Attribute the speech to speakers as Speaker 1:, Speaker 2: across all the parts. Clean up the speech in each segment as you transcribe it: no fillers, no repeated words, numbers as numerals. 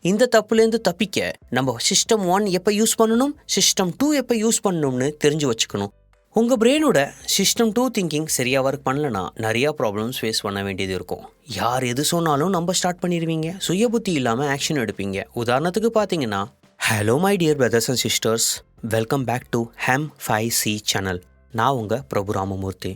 Speaker 1: இந்த தப்புலேருந்து தப்பிக்க நம்ம சிஸ்டம் 1 எப்போ யூஸ் பண்ணணும், சிஸ்டம் 2 எப்போ யூஸ் பண்ணணும்னு தெரிஞ்சு வச்சுக்கணும். உங்கள் பிரெயினோட சிஸ்டம் 2 திங்கிங் சரியாக ஒர்க் பண்ணலன்னா நிறையா ப்ராப்ளம்ஸ் ஃபேஸ் பண்ண வேண்டியது இருக்கும். யார் எது சொன்னாலும் நம்ம ஸ்டார்ட் பண்ணிடுவீங்க, சுய புத்தி இல்லாமல் ஆக்ஷன் எடுப்பீங்க. உதாரணத்துக்கு பார்த்தீங்கன்னா, hello my dear brothers and sisters, welcome back to HINDSIGHT channel. நான் உங்கள் பிரபு ராமமூர்த்தி.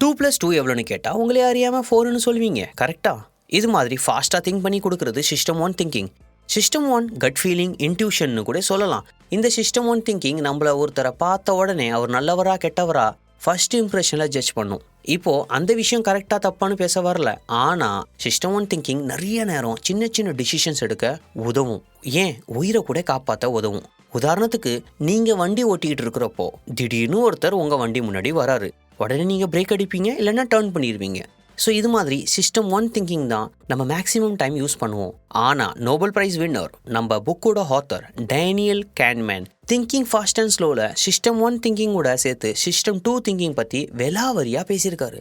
Speaker 1: 2+2 எவ்வளோன்னு கேட்டால் உங்களே அறியாமல் 4ன்னு சொல்லுவீங்க, கரெக்டாக? இது மாதிரி ஃபாஸ்ட்டாக திங்க் பண்ணி கொடுக்குறது system 1 thinking. System 1 gut feeling, இன்ட்யூஷன்னு கூட சொல்லலாம். இந்த சிஸ்டம் 1 திங்கிங் நம்மளை ஒருத்தரை பார்த்த உடனே அவர் நல்லவரா கெட்டவரா ஃபர்ஸ்ட் இம்ப்ரெஷனில் ஜட்ஜ் பண்ணும். இப்போது அந்த விஷயம் கரெக்டாக தப்பான்னு பேச வரல, ஆனால் சிஸ்டம் 1 திங்கிங் நிறைய நேரம் சின்ன சின்ன டிசிஷன்ஸ் எடுக்க உதவும், ஏன் உயிரை கூட காப்பாற்ற உதவும். உதாரணத்துக்கு, நீங்கள் வண்டி ஓட்டிக்கிட்டு இருக்கிறப்போ திடீர்னு ஒருத்தர் உங்கள் வண்டி முன்னாடி வராரு. உடனே நீங்கள் பிரேக் அடிப்பீங்க, இல்லைன்னா டர்ன் பண்ணிடுவீங்க. ஸோ இது மாதிரி சிஸ்டம் 1 திங்கிங் தான் நம்ம மேக்ஸிமம் டைம் யூஸ் பண்ணுவோம். ஆனால் நோபல் பிரைஸ் வின்னர், நம்ம புக்கோட author Daniel kahneman thinking fast and ஸ்லோவில் சிஸ்டம் 1 திங்கிங்கோட சேர்த்து சிஸ்டம் 2 திங்கிங் பற்றி வெலாவரியாக பேசியிருக்காரு.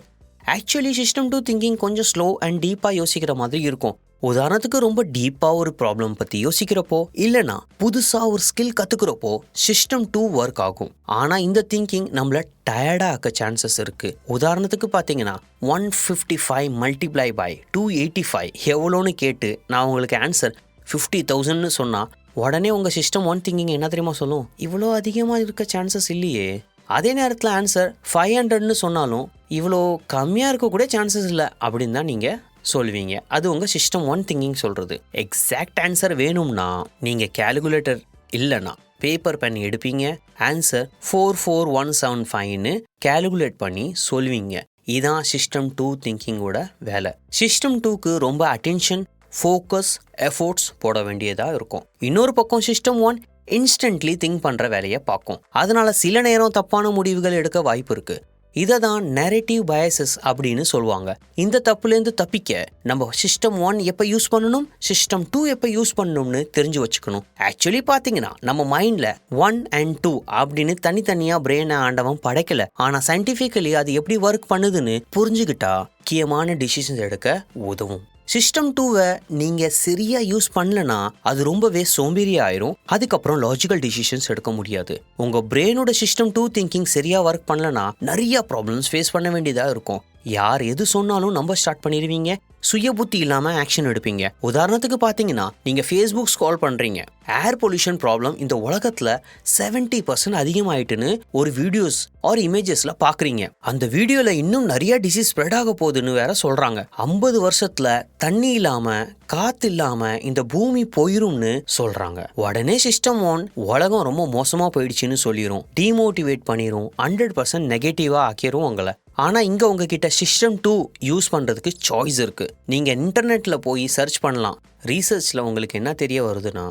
Speaker 1: ஆக்சுவலி சிஸ்டம் 2 திங்கிங் கொஞ்சம் ஸ்லோ அண்ட் டீப்பாக யோசிக்கிற மாதிரி இருக்கும். உதாரணத்துக்கு, ரொம்ப டீப்பாக ஒரு ப்ராப்ளம் பற்றி யோசிக்கிறப்போ இல்லைனா புதுசாக ஒரு ஸ்கில் கற்றுக்கிறப்போ சிஸ்டம் 2 ஒர்க் ஆகும். ஆனால் இந்த திங்கிங் நம்மளை டயர்டாக ஆக்க சான்சஸ் இருக்குது. உதாரணத்துக்கு பார்த்தீங்கன்னா, 155 மல்டிப்ளை பை 285 எவ்வளோன்னு கேட்டு நான் உங்களுக்கு ஆன்சர் 50,000ன்னு சொன்னால் உடனே உங்கள் சிஸ்டம் 1 திங்கிங் என்ன தெரியுமா சொல்லும்? இவ்வளோ அதிகமாக இருக்க சான்சஸ் இல்லையே. அதே நேரத்தில் ஆன்சர் 500ன்னு சொன்னாலும் இவ்வளோ கம்மியாக இருக்க கூட சான்சஸ் இல்லை அப்படின்னு தான் நீங்கள் சொல்வீங்க. அது உங்கள் சிஸ்டம் 1 திங்கிங் சொல்கிறது. எக்ஸாக்ட் ஆன்சர் வேணும்னா நீங்கள் கேல்குலேட்டர் இல்லைனா பேப்பர் பென் எடுப்பீங்க, ஆன்சர் 44175ன்னு கேல்குலேட் பண்ணி சொல்வீங்க. இதான் சிஸ்டம் 2 திங்கிங்கோட வேலை. சிஸ்டம் 2க்கு ரொம்ப அட்டென்ஷன், ஃபோக்கஸ், எஃபோர்ட்ஸ் போட வேண்டியதாக இருக்கும். இன்னொரு பக்கம் சிஸ்டம் 1 இன்ஸ்டன்ட்லி திங்க் பண்ணுற வேலையை பார்க்கும். அதனால சில நேரம் தப்பான முடிவுகள் எடுக்க வாய்ப்பு இருக்குது. இதை தான் நெரேட்டிவ் பயாசஸ் அப்படின்னு சொல்லுவாங்க. இந்த தப்புலேருந்து தப்பிக்க நம்ம சிஸ்டம் 1 எப்போ யூஸ் பண்ணணும், சிஸ்டம் 2 எப்போ யூஸ் பண்ணணும்னு தெரிஞ்சு வச்சுக்கணும். ஆக்சுவலி பார்த்தீங்கன்னா, நம்ம மைண்டில் 1 and 2 அப்படின்னு தனித்தனியாக பிரெயினை ஆண்டவன் படைக்கலை. ஆனால் சயின்டிஃபிக்கலி அது எப்படி ஒர்க் பண்ணுதுன்னு புரிஞ்சுக்கிட்டா முக்கியமான டிசிஷன்ஸ் எடுக்க உதவும். சிஸ்டம் 2வை நீங்கள் சரியாக யூஸ் பண்ணலனா அது ரொம்பவே சோம்பேறியாக ஆயிரும். அதுக்கப்புறம் லாஜிக்கல் டிசிஷன்ஸ் எடுக்க முடியாது. உங்கள் பிரெயினோட சிஸ்டம் 2 திங்கிங் சரியாக ஒர்க் பண்ணலனா நிறைய ப்ராப்ளம்ஸ் ஃபேஸ் பண்ண வேண்டியதாக இருக்கும். யார் எது சொன்னாலும் நம்ம ஸ்டார்ட் பண்ணிடுவீங்க, சுய புத்தி இல்லாமல் ஆக்ஷன் எடுப்பீங்க. உதாரணத்துக்கு பார்த்தீங்கன்னா, நீங்கள் ஃபேஸ்புக் ஸ்க்ரால் பண்ணுறீங்க, ஏர் பொல்யூஷன் ப்ராப்ளம் இந்த உலகத்தில் 70% அதிகமாயிட்டுன்னு ஒரு வீடியோஸ் ஆர் இமேஜஸில் பார்க்குறீங்க. அந்த வீடியோவில் இன்னும் நிறைய டிசீஸ் ஸ்ப்ரெட் ஆக போகுதுன்னு வேற சொல்கிறாங்க. 50 வருஷத்தில் தண்ணி இல்லாமல் காற்று இல்லாமல் இந்த பூமி போயிரும்னு சொல்கிறாங்க. உடனே சிஸ்டம் 1 உலகம் ரொம்ப மோசமாக போயிடுச்சுன்னு சொல்லிடும், டிமோட்டிவேட் பண்ணிடும், 100% நெகட்டிவாக ஆக்கிரும் உங்களை. ஆனால் இங்கே உங்ககிட்ட சிஸ்டம் 2 யூஸ் பண்ணுறதுக்கு சாய்ஸ் இருக்குது. நீங்கள் இன்டர்நெட்டில் போய் சர்ச் பண்ணலாம். ரீசர்ச்சில் உங்களுக்கு என்ன தெரிய வருதுன்னா,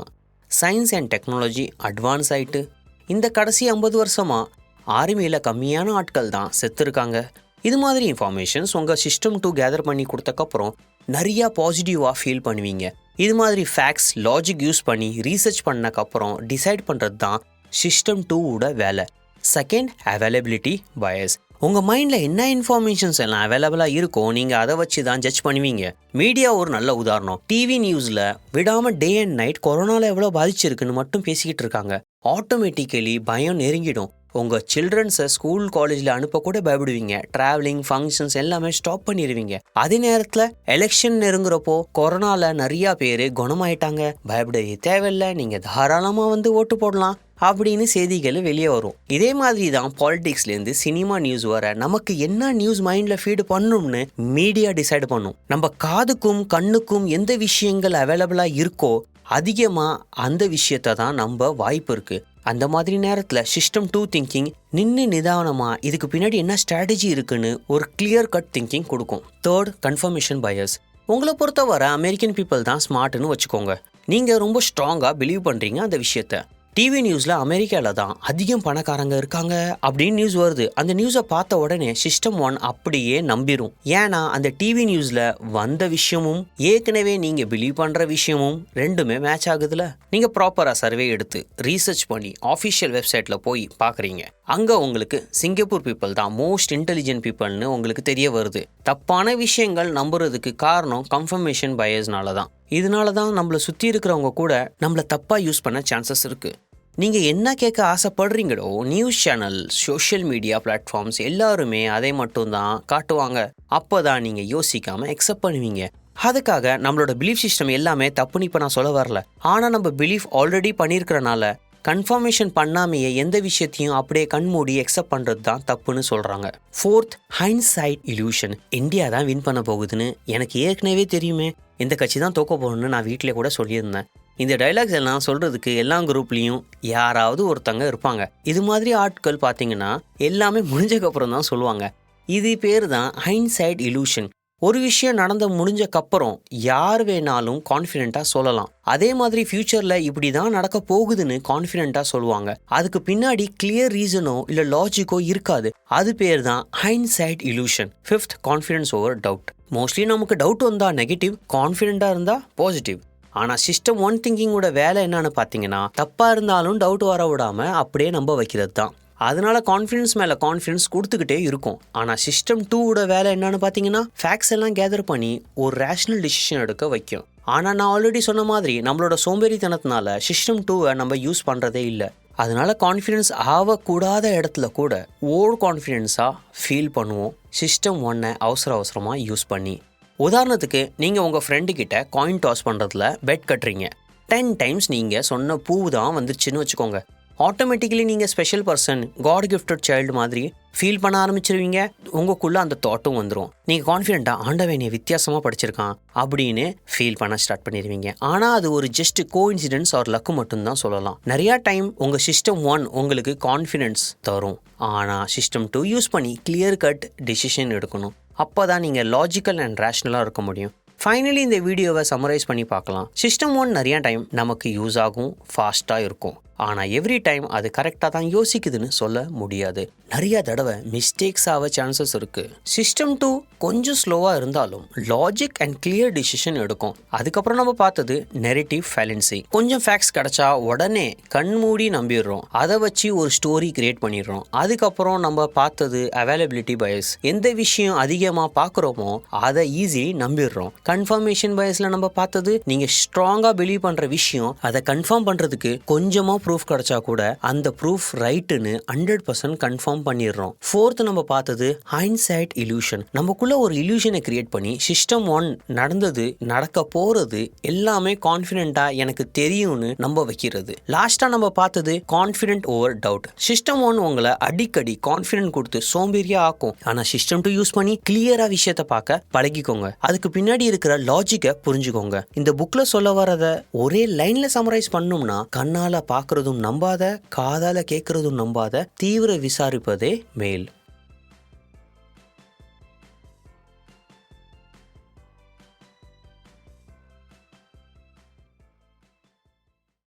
Speaker 1: சயின்ஸ் அண்ட் டெக்னாலஜி அட்வான்ஸ் ஆகிட்டு இந்த கடைசி 50 வருஷமாக ஆர்மியில் கம்மியான ஆட்கள் தான் செத்துருக்காங்க. இது மாதிரி இன்ஃபர்மேஷன்ஸ் உங்கள் சிஸ்டம் 2 கேதர் பண்ணி கொடுத்தக்கப்புறம் நிறையா பாசிட்டிவாக ஃபீல் பண்ணுவீங்க. இது மாதிரி ஃபேக்ட்ஸ், லாஜிக் யூஸ் பண்ணி ரீசர்ச் பண்ணக்கப்புறம் டிசைட் பண்ணுறது தான் சிஸ்டம் 2வோட வேலை. Second, availability bias. உங்கள் மைண்டில் என்ன இன்ஃபர்மேஷன்ஸ் எல்லாம் அவைலபிளாக இருக்கோ நீங்கள் அதை வச்சு தான் ஜட்ஜ் பண்ணுவீங்க. மீடியா ஒரு நல்ல உதாரணம். டிவி நியூஸில் விடாமல் டே அண்ட் நைட் கொரோனாவில் எவ்வளோ பாதிச்சிருக்குன்னு மட்டும் பேசிக்கிட்டு இருக்காங்க. ஆட்டோமேட்டிக்கலி பயம் நெருங்கிடும். உங்கள் சில்ட்ரன்ஸை ஸ்கூல் காலேஜில் அனுப்ப கூட பயப்படுவீங்க. ட்ராவலிங், ஃபங்க்ஷன்ஸ் எல்லாமே ஸ்டாப் பண்ணிடுவீங்க. அதே நேரத்தில் எலெக்ஷன் நெருங்குறப்போ கொரோனாவில் நிறையா பேர் குணமாயிட்டாங்க, பயப்படவே தேவையில்லை, நீங்கள் தாராளமாக வந்து ஓட்டு போடலாம் அப்படின்னு செய்திகள் வெளியே வரும். இதே மாதிரி தான் பாலிடிக்ஸ்லேருந்து சினிமா நியூஸ் வர நமக்கு என்ன நியூஸ் மைண்டில் ஃபீடு பண்ணணும்னு மீடியா டிசைட் பண்ணும். நம்ம காதுக்கும் கண்ணுக்கும் எந்த விஷயங்கள் அவைலபிளாக இருக்கோ அதிகமாக அந்த விஷயத்தை தான் நம்ப வாய்ப்பு இருக்குது. அந்த மாதிரி நேரத்தில் சிஸ்டம் 2 திங்கிங் நின்று நிதானமாக இதுக்கு பின்னாடி என்ன ஸ்ட்ராட்டஜி இருக்குன்னு ஒரு கிளியர் கட் திங்கிங் கொடுக்கும். Third, confirmation bias. உங்களை பொறுத்தவரை அமெரிக்கன் பீப்புள் தான் ஸ்மார்ட்னு வச்சுக்கோங்க. நீங்கள் ரொம்ப ஸ்ட்ராங்காக பிலீவ் பண்ணுறீங்க அந்த விஷயத்த. டிவி நியூஸில் அமெரிக்காவில் தான் அதிகம் பணக்காரங்க இருக்காங்க அப்படின்னு நியூஸ் வருது. அந்த நியூஸை பார்த்த உடனே சிஸ்டம் 1 அப்படியே நம்பிடும். ஏன்னா அந்த டிவி நியூஸில் வந்த விஷயமும் ஏற்கனவே நீங்கள் பிலீவ் பண்ணுற விஷயமும் ரெண்டுமே மேட்ச் ஆகுதுல. நீங்கள் ப்ராப்பராக சர்வே எடுத்து ரீசர்ச் பண்ணி ஆஃபிஷியல் வெப்சைட்டில் போய் பார்க்குறீங்க. அங்கே உங்களுக்கு சிங்கப்பூர் பீப்புள் தான் மோஸ்ட் இன்டெலிஜென்ட் பீப்புள்னு உங்களுக்கு தெரிய வருது. தப்பான விஷயங்கள் நம்புறதுக்கு காரணம் கன்ஃபர்மேஷன் பயஸ்னால தான். இதனால தான் நம்மளை சுற்றி இருக்கிறவங்க கூட நம்மளை தப்பாக யூஸ் பண்ண சான்சஸ் இருக்குது. நீங்கள் என்ன கேட்க ஆசைப்படுறீங்களோ news channel, social media platforms எல்லாருமே அதை மட்டும்தான் காட்டுவாங்க. அப்போ தான் நீங்கள் யோசிக்காமல் அக்செப்ட் பண்ணுவீங்க. அதுக்காக நம்மளோட பிலீஃப் சிஸ்டம் எல்லாமே தப்புன்னு இப்போ நான் சொல்ல வரல. ஆனால் நம்ம பிலீஃப் ஆல்ரெடி பண்ணியிருக்கிறனால கன்ஃபர்மேஷன் பண்ணாமையே எந்த விஷயத்தையும் அப்படியே கண்மூடி அக்செப்ட் பண்ணுறது தான் தப்புன்னு சொல்கிறாங்க. 4th, hindsight illusion. இந்தியா தான் வின் பண்ண போகுதுன்னு எனக்கு ஏற்கனவே தெரியுமே, இந்த கட்சி தான் தோக்க போகணுன்னு நான் வீட்டிலே கூட சொல்லியிருந்தேன். இந்த டைலாக்ஸ் எல்லாம் சொல்கிறதுக்கு எல்லா குரூப்லேயும் யாராவது ஒருத்தங்க இருப்பாங்க. இது மாதிரி ஆட்கள் பார்த்தீங்கன்னா எல்லாமே முடிஞ்சக்கப்புறம் தான் சொல்லுவாங்க. இது பேர் தான் ஹைண்ட்சைட் இல்யூஷன். ஒரு விஷயம் நடந்து முடிஞ்சக்கப்புறம் யார் வேணாலும் கான்ஃபிடென்ட்டாக சொல்லலாம். அதே மாதிரி ஃப்யூச்சரில் இப்படி தான் நடக்க போகுதுன்னு கான்ஃபிடென்ட்டாக சொல்லுவாங்க. அதுக்கு பின்னாடி கிளியர் ரீசனோ இல்லை லாஜிக்கோ இருக்காது. அது பேர் தான் hindsight illusion. 5th, confidence over doubt. Mostly நமக்கு டவுட் வந்தால் நெகட்டிவ், கான்ஃபிடென்ட்டாக இருந்தால் பாசிட்டிவ். ஆனால் சிஸ்டம் 1 திங்கிங்கோட வேலை என்னன்னு பார்த்தீங்கன்னா தப்பாக இருந்தாலும் டவுட் வர விடாமல் அப்படியே நம்ப வைக்கிறது தான். அதனால கான்ஃபிடன்ஸ் மேலே கான்ஃபிடன்ஸ் கொடுத்துக்கிட்டே இருக்கும். ஆனால் சிஸ்டம் 2வோட வேலை என்னன்னு பார்த்தீங்கன்னா ஃபேக்ட்ஸ் எல்லாம் கேதர் பண்ணி ஒரு ரேஷனல் டிசிஷன் எடுக்க வைக்கும். ஆனால் நான் ஆல்ரெடி சொன்ன மாதிரி நம்மளோட சோம்பேறித்தனத்தினால சிஸ்டம் 2வை நம்ம யூஸ் பண்ணுறதே இல்லை. அதனால கான்ஃபிடன்ஸ் ஆகக்கூடாத இடத்துல கூட ஓவர் கான்ஃபிடென்ஸாக ஃபீல் பண்ணுவோம் சிஸ்டம் 1 அவசரமாக யூஸ் பண்ணி. உதாரணத்துக்கு நீங்கள் உங்கள் ஃப்ரெண்டுக்கிட்ட காயின் டாஸ் பண்ணுறதுல பெட் கட்டுறீங்க. 10 டைம்ஸ் நீங்கள் சொன்ன பூ தான் வந்துருச்சுன்னு வச்சுக்கோங்க. ஆட்டோமேட்டிக்கலி நீங்கள் special person, god gifted child மாதிரி ஃபீல் பண்ண ஆரம்பிச்சிருவீங்க. உங்களுக்குள்ளே அந்த தாட்டும் வந்துடும். நீங்கள் கான்ஃபிடென்ட்டாக ஆண்டவன் நீ வித்தியாசமாக படிச்சிருக்கான் அப்படின்னு ஃபீல் பண்ண ஸ்டார்ட் பண்ணிடுவீங்க. ஆனால் அது ஒரு ஜஸ்ட் கோஇன்சிடென்ஸ் ஆர் லக்கு மட்டும்தான் சொல்லலாம். நிறையா டைம் உங்கள் சிஸ்டம் 1 உங்களுக்கு கான்ஃபிடென்ஸ் தரும். ஆனால் சிஸ்டம் 2 யூஸ் பண்ணி கிளியர் கட் டெசிஷன் எடுக்கணும். அப்போ தான் நீங்கள் லாஜிக்கல் அண்ட் ரேஷ்னலாக இருக்க முடியும். ஃபைனலி இந்த வீடியோவை சம்மரைஸ் பண்ணி பார்க்கலாம். சிஸ்டம் 1 நிறையா டைம் நமக்கு யூஸ் ஆகும், ஃபாஸ்ட்டாக இருக்கும். ஆனால் எவ்ரி டைம் அது கரெக்டாக தான் யோசிக்குதுன்னு சொல்ல முடியாது. நிறையா தடவை மிஸ்டேக்ஸ் ஆக சான்சஸ் இருக்குது. சிஸ்டம் 2 கொஞ்சம் ஸ்லோவாக இருந்தாலும் லாஜிக் அண்ட் கிளியர் டிசிஷன் எடுக்கும். அதுக்கப்புறம் நம்ம பார்த்தது நெரேட்டிவ் ஃபேலன்சி. கொஞ்சம் ஃபேக்ட்ஸ் கிடைச்சா உடனே கண்மூடி நம்பிடுறோம். அதை வச்சு ஒரு ஸ்டோரி கிரியேட் பண்ணிடுறோம். அதுக்கப்புறம் நம்ம பார்த்தது அவைலபிலிட்டி பயஸ். எந்த விஷயம் அதிகமாக பார்க்குறோமோ அதை ஈஸிலி நம்பிடுறோம். கன்ஃபர்மேஷன் பயஸில் நம்ம பார்த்தது நீங்கள் ஸ்ட்ராங்காக பிலீவ் பண்ணுற விஷயம் அதை கன்ஃபார்ம் பண்ணுறதுக்கு கொஞ்சமாக ப்ரூஃப் கிடைச்சா கூட அந்த ப்ரூஃப் ரைட்டுன்னு 100% கன்ஃபார்ம் பண்ணிடுறோம். 4th நம்ம பார்த்தது ஹைண்ட்சைட் இல்யூஷன். நமக்குள்ள ஒரு இல்யூஷனை கிரியேட் பண்ணி சிஸ்டம் 1 நடந்தது, நடக்க போறது எல்லாமே கான்ஃபிடென்ட்டா எனக்கு தெரியும்னு நம்ப வைக்கிறது. லாஸ்டா நம்ம பார்த்தது கான்ஃபிடென்ட் ஓவர் டவுட். சிஸ்டம் 1 உங்களை அடிக்கடி கான்ஃபிடென்ட் கொடுத்து சோம்பேறியா ஆக்கும். ஆனா சிஸ்டம் 2 யூஸ் பண்ணி கிளியரா விஷயத்தை பார்க்க பழகிக்கோங்க. அதுக்கு பின்னாடி இருக்கிற லாஜிக்கை புரிஞ்சுக்கோங்க. இந்த புக்ல சொல்ல வரத ஒரே லைன்ல சமரைஸ் பண்ணோம்னா கண்ணால பார்க்கறதும் நம்பாத, காதால கேட்கறதும் நம்பாத, தீவிர விசாரிப்பதே மேல்.